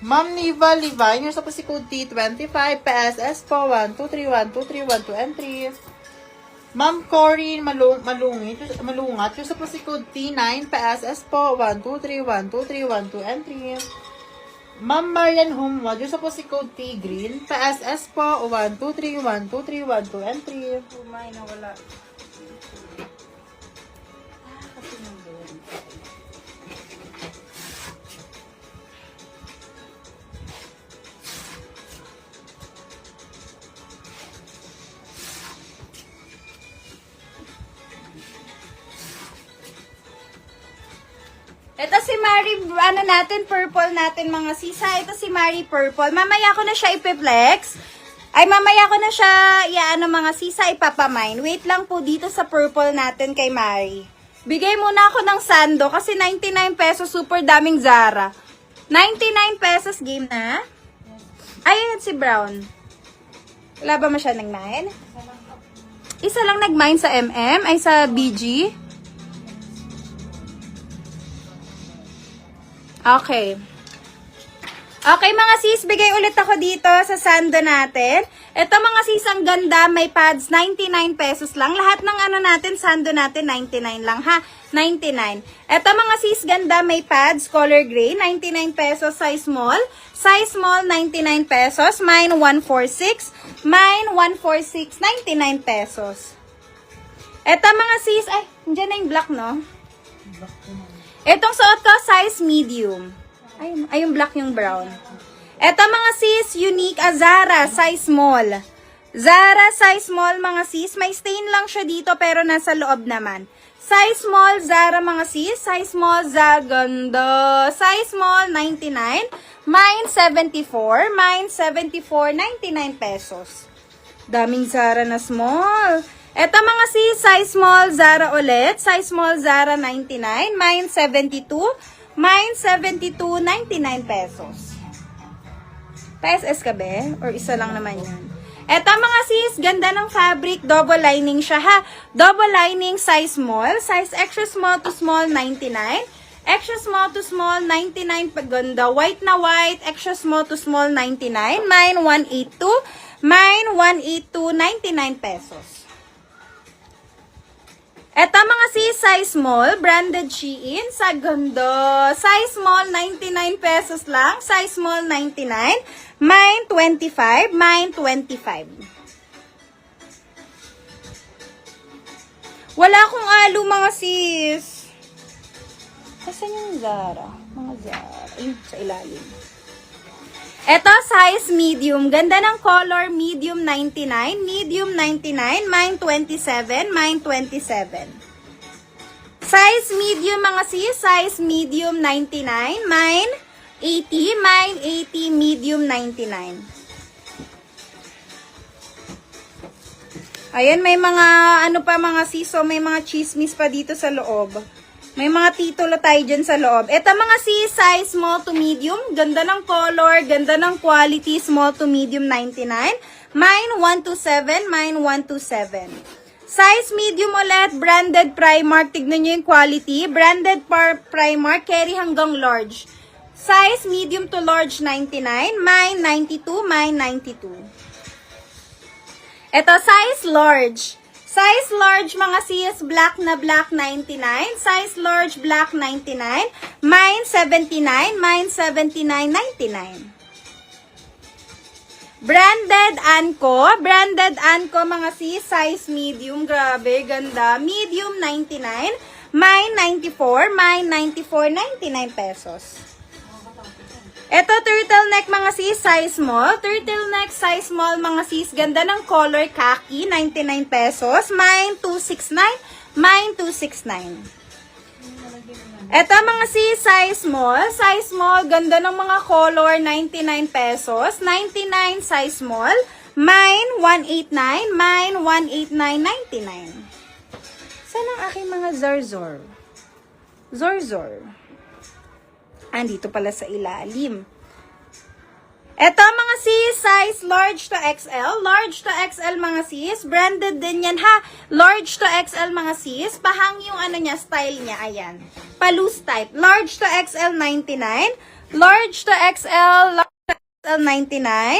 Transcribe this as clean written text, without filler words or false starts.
Ma'am Niva Livine, you're supposed to code T25, PSS po, 1231231 and 3. Ma'am Corinne Malungat, you're supposed to code T9, PSS po, 1231231 and 3. Ma'am Marian Humwad, you're supposed to code T Green, PSS po, 1231231 and 3. Umay na wala. Ito si Mari, ano natin, purple natin mga sisa. Ito si Mari Purple. Mamaya ko na siya ipiplex. Ay, mamaya ko na siya, ano mga sisa, ipapamine. Wait lang po dito sa purple natin kay Mari. Bigay muna ako ng sando kasi 99 pesos, super daming Zara. 99 pesos, game na. Ayun si Brown. Wala ba masyadong nag-mine? Isa lang nag-mine sa MM, ay sa BG. Okay. Okay mga sis, bigay ulit ako dito sa sando natin. Ito mga sis, ang ganda, may pads, 99 pesos lang. Lahat ng ano natin, sando natin, 99 lang ha. 99. Ito mga sis, ganda, may pads, color gray, 99 pesos, size small. Size small, 99 pesos. Mine, 146. Mine, 146, 99 pesos. Ito mga sis, ay, nandiyan na yung black, no? Itong suot ko, size medium. Ay, yung black yung brown. Ito mga sis, unique, Zara, size small. Zara, size small mga sis. May stain lang siya dito pero nasa loob naman. Size small, Zara mga sis. Size small, Zaganda. Size small, 99. Mine, 74. Mine, 74, 99 pesos. Daming Zara na small. Eto mga sis, size small, Zara ulit. Size small, Zara, 99. Mine, 72. Mine, 72, 99 pesos. PSS ka be? Or isa lang naman yan? Eto mga sis, ganda ng fabric. Double lining siya ha. Double lining, size small. Size extra small to small, 99. Extra small to small, 99. Paganda. White na white. Extra small to small, 99. Mine, 182. Mine, 182, 99 pesos. Eto mga sis, size small, branded Shein, sa ganda. Size small, 99 pesos lang. Size small, 99. Mine, 25. Mine, 25. Wala akong alo mga sis. Asan yung Zara? Mga Zara. Ayun, sa ilalim. Eto, size medium. Ganda ng color, medium 99. Medium 99. Mine 27. Mine 27. Size medium mga sis. Size medium 99. Mine 80. Mine 80. Medium 99. Ayan, may mga ano pa mga sis. So, may mga chismis pa dito sa loob. May mga titulo tayo dyan sa loob. Ito mga sis, size small to medium. Ganda ng color, ganda ng quality. Small to medium, 99. Mine, 127. Mine, 127. Size medium ulit, branded Primark. Tignan nyo yung quality. Branded Primark, carry hanggang large. Size medium to large, 99. Mine, 92. Mine, 92. Ito, size large. Size large mga sis, black na black, 99. Size large, black, 99. Mine, 79. Mine, 79, 99. Branded Anko. Branded Anko mga sis, size medium. Grabe, ganda. Medium, 99. Mine, 94. Mine, 94, 99 pesos. Ito, turtleneck mga sis, size small. Turtleneck, size small mga sis. Ganda ng color, khaki, 99 pesos. Mine, 269. Mine, 269. Ito mga sis, size small. Size small, ganda ng mga color, 99 pesos. 99, size small. Mine, 189. Mine, 189, 99. Saan ang aking mga Zorzor? Zorzor. Andito pala sa ilalim. Eto mga sis, size large to XL. Large to XL mga sis. Branded din yan ha. Large to XL mga sis. Pahang yung ano niya, style niya. Ayan. Pa-loose type. Large to XL, 99. Large to XL, large to XL 99.